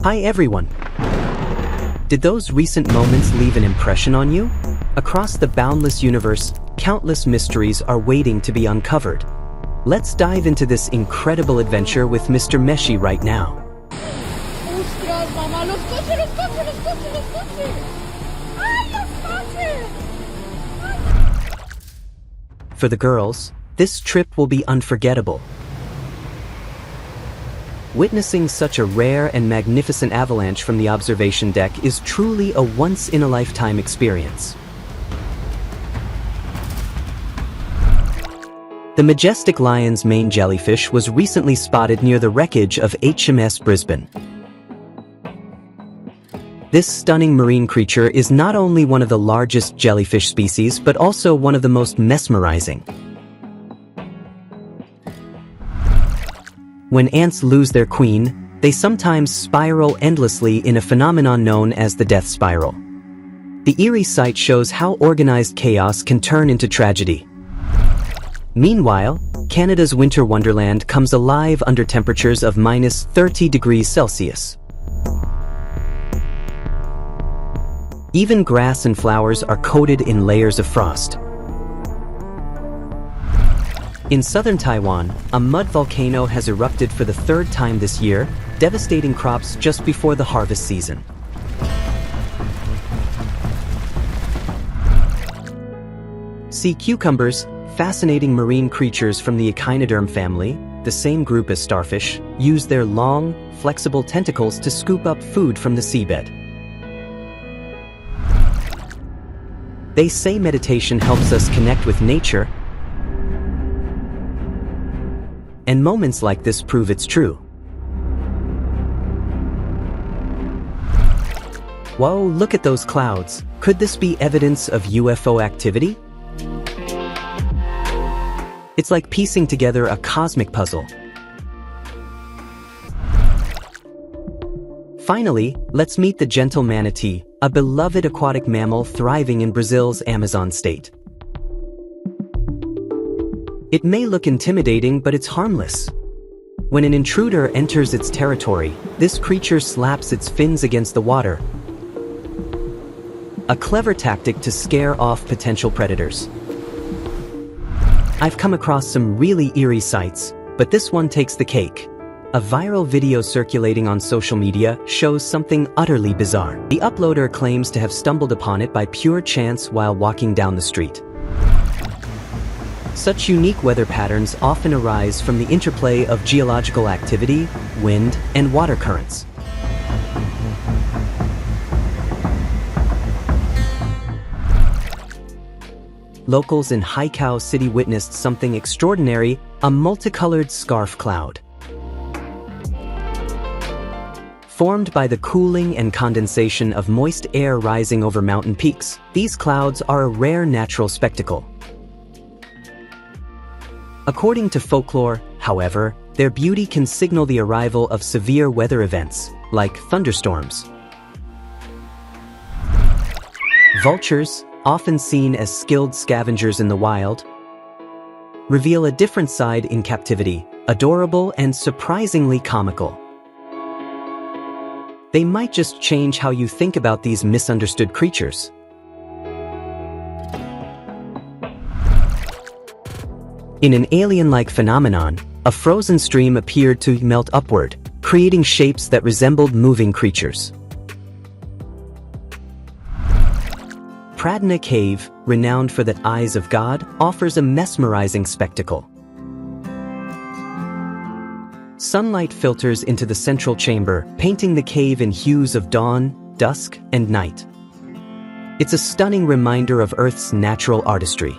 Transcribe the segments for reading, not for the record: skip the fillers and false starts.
Hi everyone! Did those recent moments leave an impression on you? Across the boundless universe, countless mysteries are waiting to be uncovered. Let's dive into this incredible adventure with MrMeshi right now. ¡Ostras, mamá! ¡Los coches, los coches, los coches, los coches! ¡Ay, los coches! For the girls, this trip will be unforgettable. Witnessing such a rare and magnificent avalanche from the observation deck is truly a once-in-a-lifetime experience. The majestic lion's mane jellyfish was recently spotted near the wreckage of HMS Brisbane. This stunning marine creature is not only one of the largest jellyfish species, but also one of the most mesmerizing. When ants lose their queen, they sometimes spiral endlessly in a phenomenon known as the death spiral. The eerie sight shows how organized chaos can turn into tragedy. Meanwhile, Canada's winter wonderland comes alive under temperatures of -30 degrees Celsius. Even grass and flowers are coated in layers of frost. In southern Taiwan, a mud volcano has erupted for the third time this year, devastating crops just before the harvest season. Sea cucumbers, fascinating marine creatures from the echinoderm family, the same group as starfish, use their long, flexible tentacles to scoop up food from the seabed. They say meditation helps us connect with nature, and moments like this prove it's true. Whoa, look at those clouds. Could this be evidence of UFO activity? It's like piecing together a cosmic puzzle. Finally, let's meet the gentle manatee, a beloved aquatic mammal thriving in Brazil's Amazon state. It may look intimidating, but it's harmless. When an intruder enters its territory, this creature slaps its fins against the water. A clever tactic to scare off potential predators. I've come across some really eerie sights, but this one takes the cake. A viral video circulating on social media shows something utterly bizarre. The uploader claims to have stumbled upon it by pure chance while walking down the street. Such unique weather patterns often arise from the interplay of geological activity, wind, and water currents. Locals in Haikou City witnessed something extraordinary, a multicolored scarf cloud. Formed by the cooling and condensation of moist air rising over mountain peaks, these clouds are a rare natural spectacle. According to folklore, however, their beauty can signal the arrival of severe weather events, like thunderstorms. Vultures, often seen as skilled scavengers in the wild, reveal a different side in captivity, adorable and surprisingly comical. They might just change how you think about these misunderstood creatures. In an alien-like phenomenon, a frozen stream appeared to melt upward, creating shapes that resembled moving creatures. Pradna Cave, renowned for the eyes of God, offers a mesmerizing spectacle. Sunlight filters into the central chamber, painting the cave in hues of dawn, dusk, and night. It's a stunning reminder of Earth's natural artistry.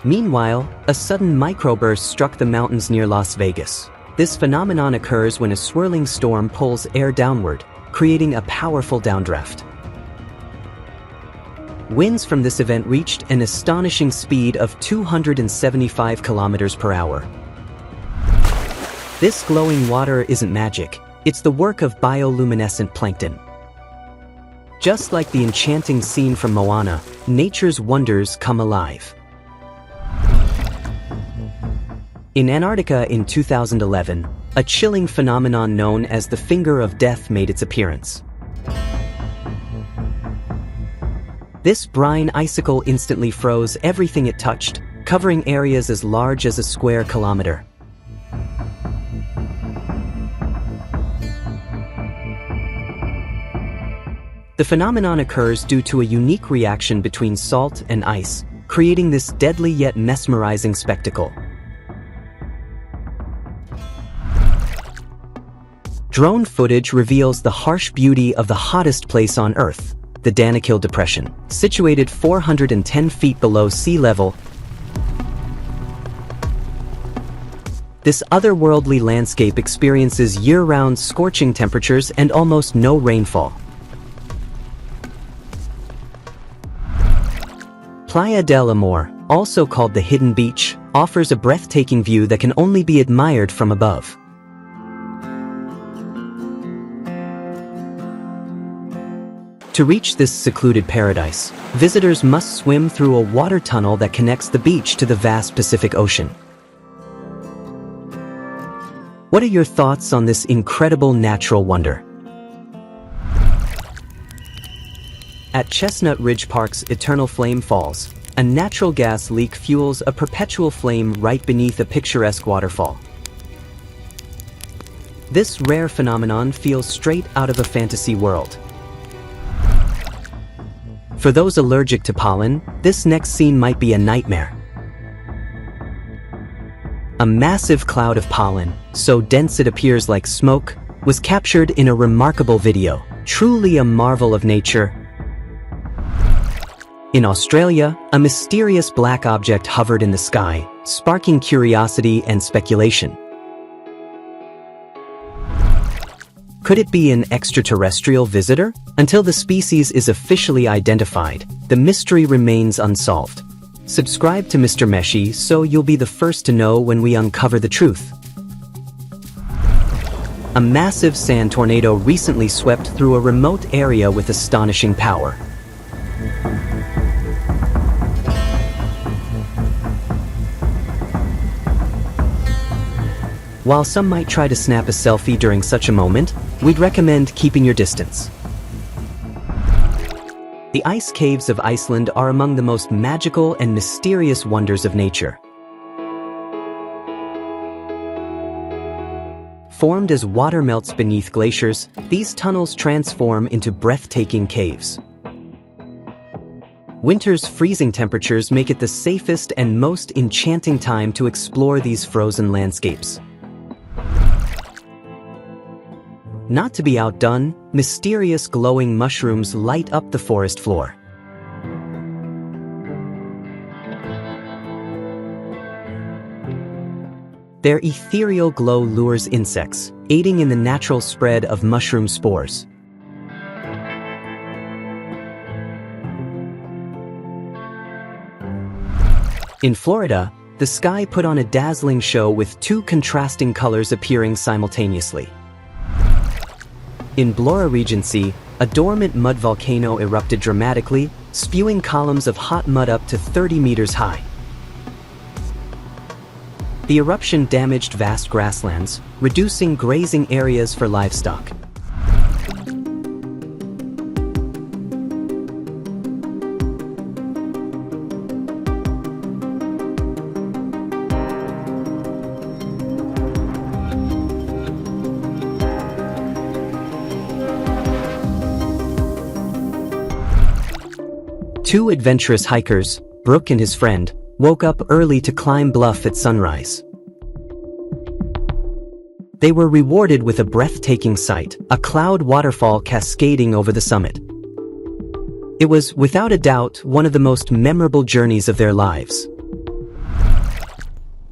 Meanwhile, a sudden microburst struck the mountains near Las Vegas. This phenomenon occurs when a swirling storm pulls air downward, creating a powerful downdraft. Winds from this event reached an astonishing speed of 275 kilometers per hour. This glowing water isn't magic, it's the work of bioluminescent plankton. Just like the enchanting scene from Moana, nature's wonders come alive. In Antarctica in 2011, a chilling phenomenon known as the finger of death made its appearance. This brine icicle instantly froze everything it touched, covering areas as large as a square kilometer. The phenomenon occurs due to a unique reaction between salt and ice, creating this deadly yet mesmerizing spectacle. Drone footage reveals the harsh beauty of the hottest place on Earth, the Danakil Depression, situated 410 feet below sea level. This otherworldly landscape experiences year-round scorching temperatures and almost no rainfall. Playa del Amor, also called the Hidden Beach, offers a breathtaking view that can only be admired from above. To reach this secluded paradise, visitors must swim through a water tunnel that connects the beach to the vast Pacific Ocean. What are your thoughts on this incredible natural wonder? At Chestnut Ridge Park's Eternal Flame Falls, a natural gas leak fuels a perpetual flame right beneath a picturesque waterfall. This rare phenomenon feels straight out of a fantasy world. For those allergic to pollen, this next scene might be a nightmare. A massive cloud of pollen, so dense it appears like smoke, was captured in a remarkable video, truly a marvel of nature. In Australia, a mysterious black object hovered in the sky, sparking curiosity and speculation. Could it be an extraterrestrial visitor? Until the species is officially identified, the mystery remains unsolved. Subscribe to MrMeshi so you'll be the first to know when we uncover the truth. A massive sand tornado recently swept through a remote area with astonishing power. While some might try to snap a selfie during such a moment, we'd recommend keeping your distance. The ice caves of Iceland are among the most magical and mysterious wonders of nature. Formed as water melts beneath glaciers, these tunnels transform into breathtaking caves. Winter's freezing temperatures make it the safest and most enchanting time to explore these frozen landscapes. Not to be outdone, mysterious glowing mushrooms light up the forest floor. Their ethereal glow lures insects, aiding in the natural spread of mushroom spores. In Florida, the sky put on a dazzling show with two contrasting colors appearing simultaneously. In Blora Regency, a dormant mud volcano erupted dramatically, spewing columns of hot mud up to 30 meters high. The eruption damaged vast grasslands, reducing grazing areas for livestock. Two adventurous hikers, Brooke and his friend, woke up early to climb bluff at sunrise. They were rewarded with a breathtaking sight, a cloud waterfall cascading over the summit. It was, without a doubt, one of the most memorable journeys of their lives.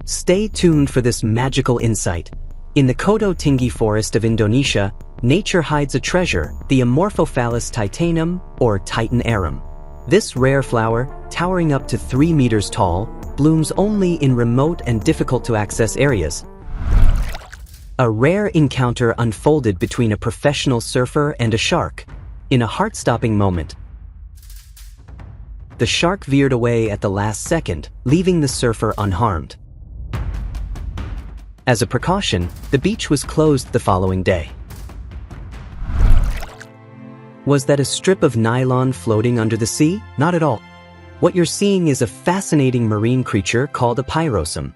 Stay tuned for this magical insight. In the Kodo Tinggi forest of Indonesia, nature hides a treasure, the Amorphophallus titanum, or Titan arum. This rare flower, towering up to 3 meters tall, blooms only in remote and difficult-to-access areas. A rare encounter unfolded between a professional surfer and a shark. In a heart-stopping moment, the shark veered away at the last second, leaving the surfer unharmed. As a precaution, the beach was closed the following day. Was that a strip of nylon floating under the sea? Not at all. What you're seeing is a fascinating marine creature called a pyrosome.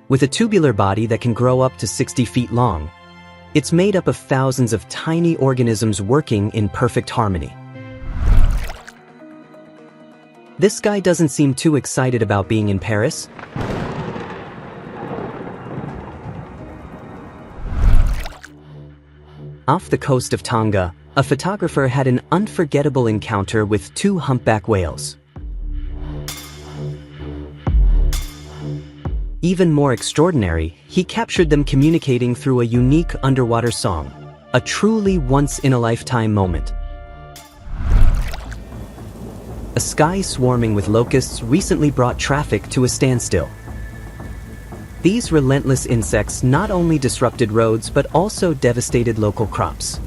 With a tubular body that can grow up to 60 feet long, it's made up of thousands of tiny organisms working in perfect harmony. This guy doesn't seem too excited about being in Paris. Off the coast of Tonga, a photographer had an unforgettable encounter with two humpback whales. Even more extraordinary, he captured them communicating through a unique underwater song, a truly once-in-a-lifetime moment. A sky swarming with locusts recently brought traffic to a standstill. These relentless insects not only disrupted roads but also devastated local crops.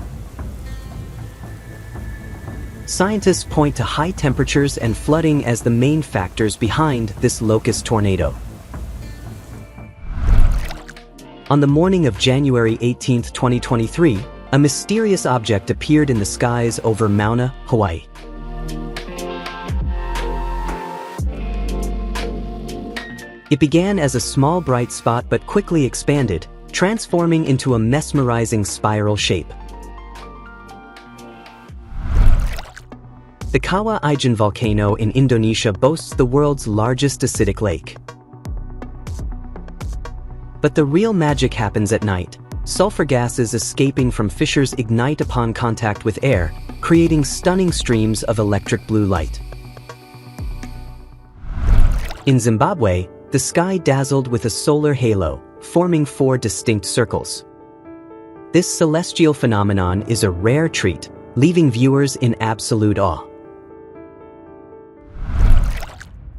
Scientists point to high temperatures and flooding as the main factors behind this locust tornado. On the morning of January 18, 2023, a mysterious object appeared in the skies over Mauna, Hawaii. It began as a small bright spot but quickly expanded, transforming into a mesmerizing spiral shape. The Kawah Ijen volcano in Indonesia boasts the world's largest acidic lake. But the real magic happens at night. Sulfur gases escaping from fissures ignite upon contact with air, creating stunning streams of electric blue light. In Zimbabwe, the sky dazzled with a solar halo, forming 4 distinct circles. This celestial phenomenon is a rare treat, leaving viewers in absolute awe.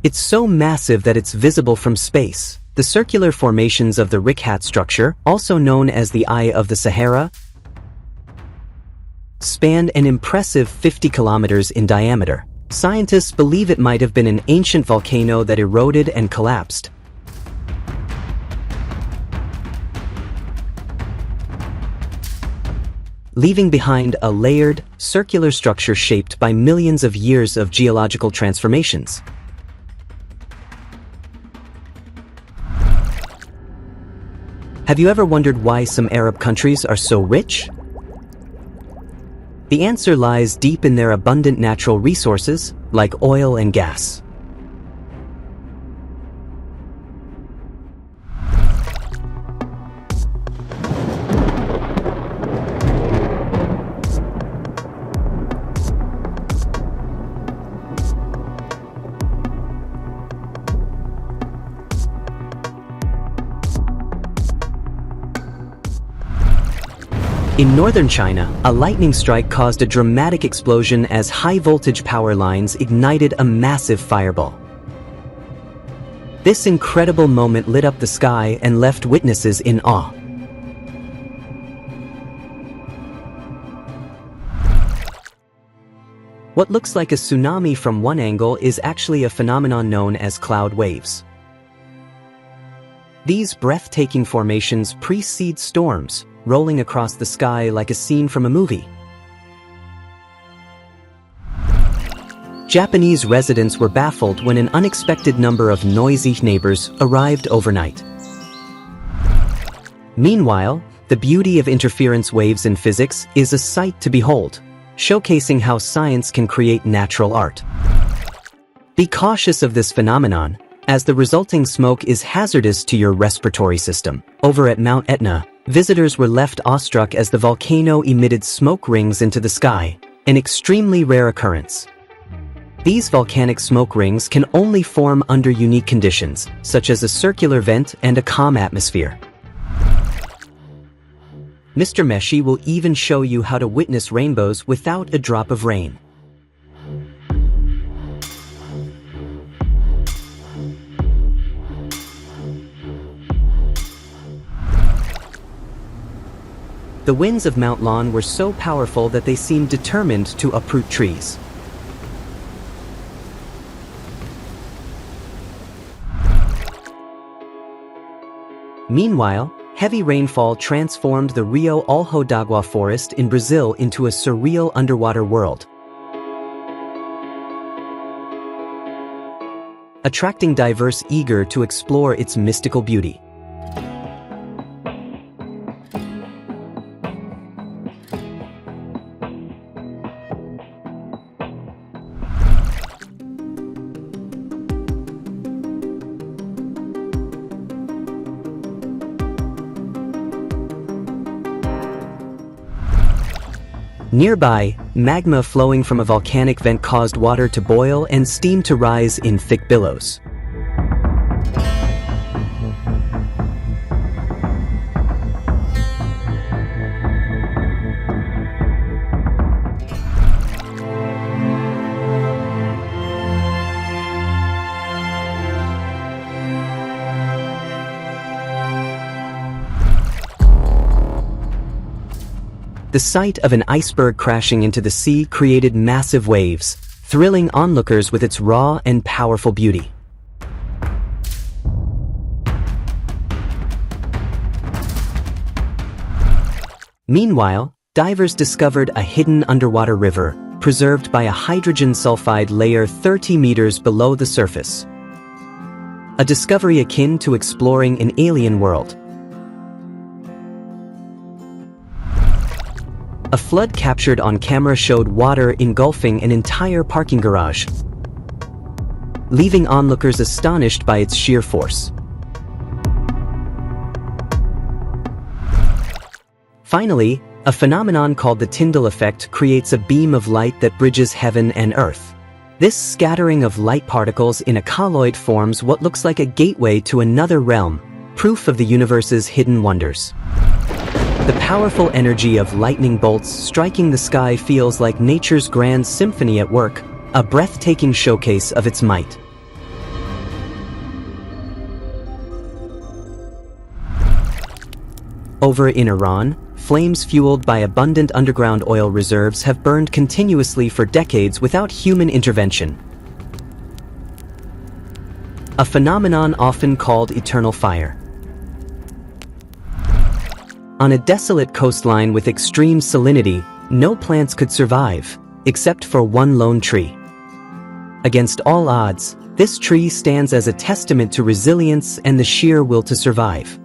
It's so massive that it's visible from space. The circular formations of the Rick-Hat structure, also known as the Eye of the Sahara, spanned an impressive 50 kilometers in diameter. Scientists believe it might have been an ancient volcano that eroded and collapsed. Leaving behind a layered, circular structure shaped by millions of years of geological transformations. Have you ever wondered why some Arab countries are so rich? The answer lies deep in their abundant natural resources, like oil and gas. In northern China, a lightning strike caused a dramatic explosion as high-voltage power lines ignited a massive fireball. This incredible moment lit up the sky and left witnesses in awe. What looks like a tsunami from one angle is actually a phenomenon known as cloud waves. These breathtaking formations precede storms, rolling across the sky like a scene from a movie. Japanese residents were baffled when an unexpected number of noisy neighbors arrived overnight. Meanwhile, the beauty of interference waves in physics is a sight to behold, showcasing how science can create natural art. Be cautious of this phenomenon, as the resulting smoke is hazardous to your respiratory system. Over at Mount Etna, visitors were left awestruck as the volcano emitted smoke rings into the sky, an extremely rare occurrence. These volcanic smoke rings can only form under unique conditions, such as a circular vent and a calm atmosphere. MrMeshi will even show you how to witness rainbows without a drop of rain. The winds of Mount Lon were so powerful that they seemed determined to uproot trees. Meanwhile, heavy rainfall transformed the Rio Alto d'Agua forest in Brazil into a surreal underwater world, attracting divers eager to explore its mystical beauty. Nearby, magma flowing from a volcanic vent caused water to boil and steam to rise in thick billows. The sight of an iceberg crashing into the sea created massive waves, thrilling onlookers with its raw and powerful beauty. Meanwhile, divers discovered a hidden underwater river, preserved by a hydrogen sulfide layer 30 meters below the surface. A discovery akin to exploring an alien world. A flood captured on camera showed water engulfing an entire parking garage, leaving onlookers astonished by its sheer force. Finally, a phenomenon called the Tyndall effect creates a beam of light that bridges heaven and earth. This scattering of light particles in a colloid forms what looks like a gateway to another realm, proof of the universe's hidden wonders. The powerful energy of lightning bolts striking the sky feels like nature's grand symphony at work, a breathtaking showcase of its might. Over in Iran, flames fueled by abundant underground oil reserves have burned continuously for decades without human intervention. A phenomenon often called eternal fire. On a desolate coastline with extreme salinity, no plants could survive, except for one lone tree. Against all odds, this tree stands as a testament to resilience and the sheer will to survive.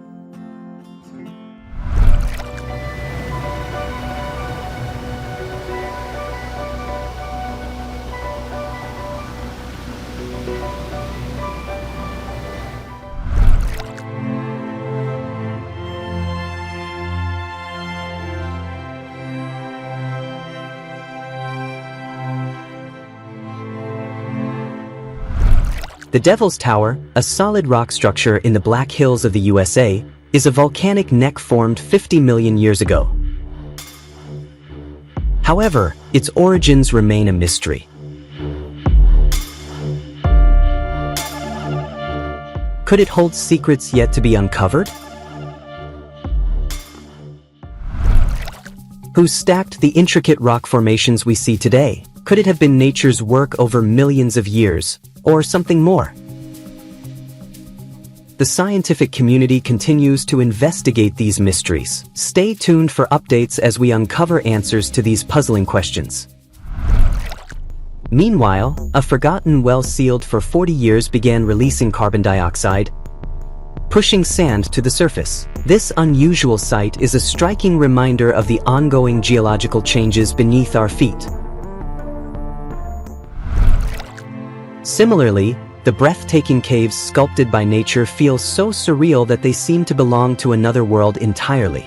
The Devil's Tower, a solid rock structure in the Black Hills of the USA, is a volcanic neck formed 50 million years ago. However, its origins remain a mystery. Could it hold secrets yet to be uncovered? Who stacked the intricate rock formations we see today? Could it have been nature's work over millions of years, or something more? The scientific community continues to investigate these mysteries. Stay tuned for updates as we uncover answers to these puzzling questions. Meanwhile, a forgotten well sealed for 40 years began releasing carbon dioxide, pushing sand to the surface. This unusual sight is a striking reminder of the ongoing geological changes beneath our feet. Similarly, the breathtaking caves sculpted by nature feel so surreal that they seem to belong to another world entirely.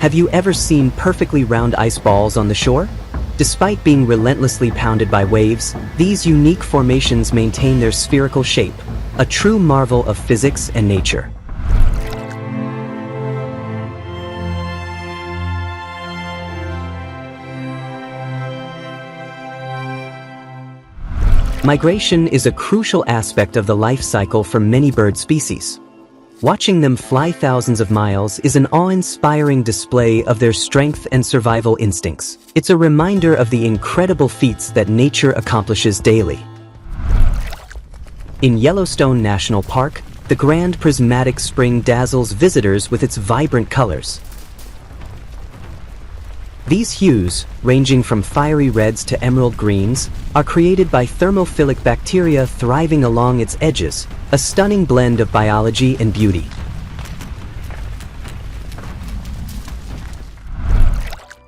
Have you ever seen perfectly round ice balls on the shore? Despite being relentlessly pounded by waves, these unique formations maintain their spherical shape, a true marvel of physics and nature. Migration is a crucial aspect of the life cycle for many bird species. Watching them fly thousands of miles is an awe-inspiring display of their strength and survival instincts. It's a reminder of the incredible feats that nature accomplishes daily. In Yellowstone National Park, the Grand Prismatic Spring dazzles visitors with its vibrant colors. These hues, ranging from fiery reds to emerald greens, are created by thermophilic bacteria thriving along its edges, a stunning blend of biology and beauty.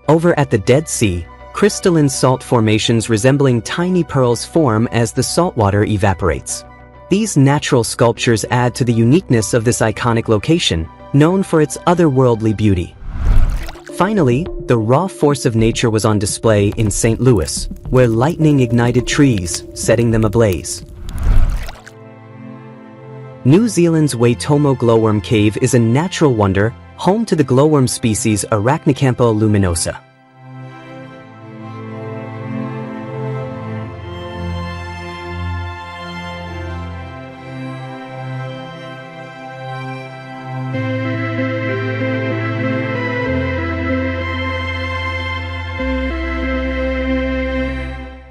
Over at the Dead Sea, crystalline salt formations resembling tiny pearls form as the saltwater evaporates. These natural sculptures add to the uniqueness of this iconic location, known for its otherworldly beauty. Finally, the raw force of nature was on display in St. Louis, where lightning ignited trees, setting them ablaze. New Zealand's Waitomo glowworm cave is a natural wonder, home to the glowworm species Arachnicampa luminosa.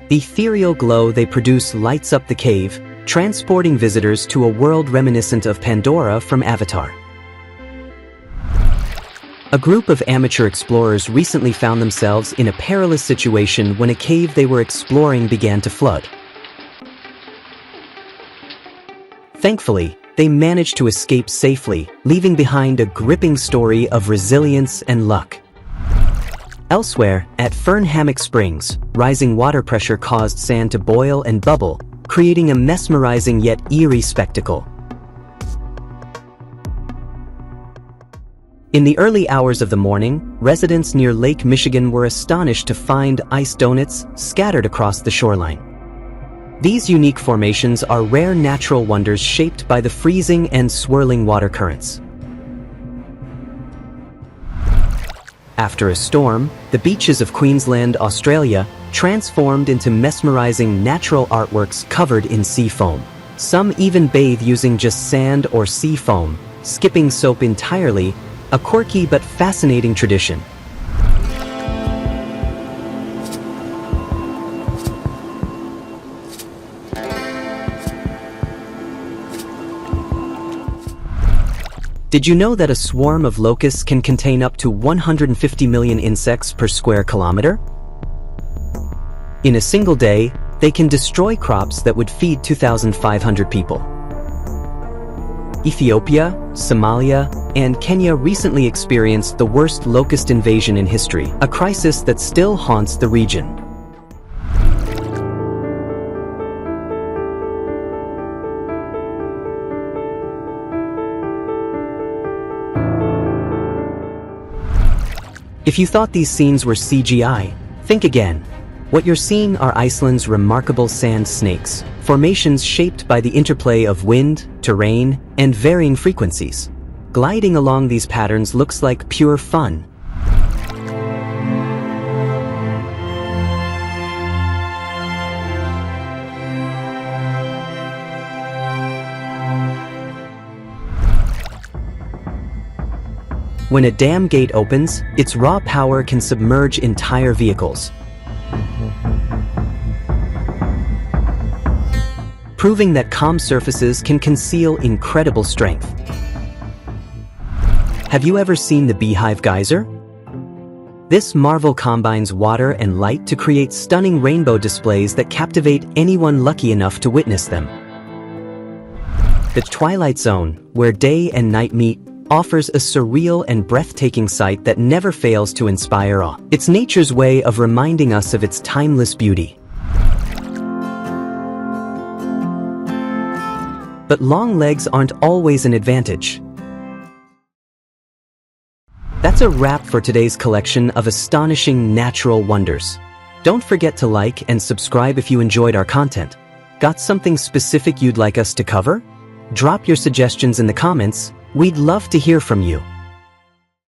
The ethereal glow they produce lights up the cave, transporting visitors to a world reminiscent of Pandora from Avatar. A group of amateur explorers recently found themselves in a perilous situation when a cave they were exploring began to flood. Thankfully, they managed to escape safely, leaving behind a gripping story of resilience and luck. Elsewhere, at Fern Hammock Springs, rising water pressure caused sand to boil and bubble, creating a mesmerizing yet eerie spectacle. In the early hours of the morning, residents near Lake Michigan were astonished to find ice donuts scattered across the shoreline. These unique formations are rare natural wonders shaped by the freezing and swirling water currents. After a storm, the beaches of Queensland, Australia, transformed into mesmerizing natural artworks covered in sea foam. Some even bathe using just sand or sea foam, skipping soap entirely, a quirky but fascinating tradition. Did you know that a swarm of locusts can contain up to 150 million insects per square kilometer? In a single day, they can destroy crops that would feed 2,500 people. Ethiopia, Somalia, and Kenya recently experienced the worst locust invasion in history, a crisis that still haunts the region. If you thought these scenes were CGI, think again. What you're seeing are Iceland's remarkable sand snakes, formations shaped by the interplay of wind, terrain, and varying frequencies. Gliding along these patterns looks like pure fun. When a dam gate opens, its raw power can submerge entire vehicles, proving that calm surfaces can conceal incredible strength. Have you ever seen the Beehive Geyser? This marvel combines water and light to create stunning rainbow displays that captivate anyone lucky enough to witness them. The Twilight Zone, where day and night meet, offers a surreal and breathtaking sight that never fails to inspire awe. It's nature's way of reminding us of its timeless beauty. But long legs aren't always an advantage. That's a wrap for today's collection of astonishing natural wonders. Don't forget to like and subscribe if you enjoyed our content. Got something specific you'd like us to cover? Drop your suggestions in the comments. We'd love to hear from you.